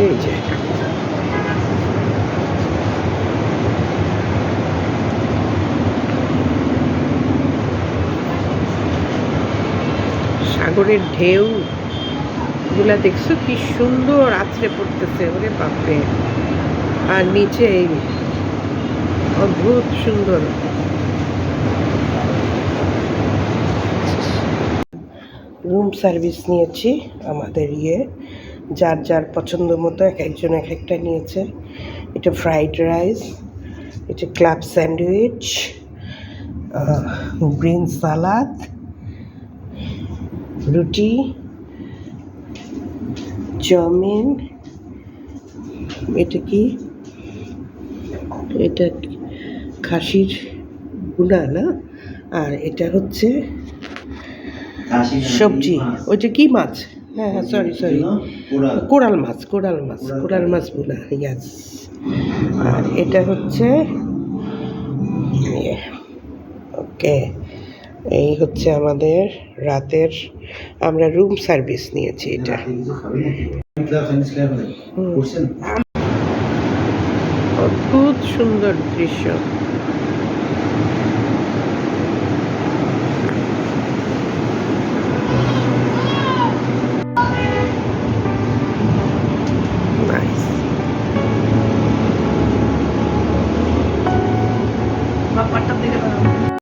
এই যে সাগরের ঢেউ গুলা দেখছো কি সুন্দর আছড়ে পড়তেছে, ওরে বাপরে। আর নিচে অদ্ভুত সুন্দর। রুম সার্ভিস নিয়েছি আমাদের যার যার পছন্দ মতো এক একজন এক একটা নিয়েছে। এটা ফ্রাইড রাইস, এটা ক্লাব স্যান্ডউইচ, গ্রিন সালাদ, রুটি, চাউমিন, এটা কি, এটা খাসির ভুনা না, আর এটা হচ্ছে সবজি। ওইটা কি মাছ? হ্যাঁ হ্যাঁ, সরি কোরাল মাছ ভুনা, ইয়াস। আর এটা হচ্ছে ওকে, এই হচ্ছে আমাদের রাতের, আমরা রুম সার্ভিস নিয়েছি এটা। অদ্ভুত সুন্দর দৃশ্য।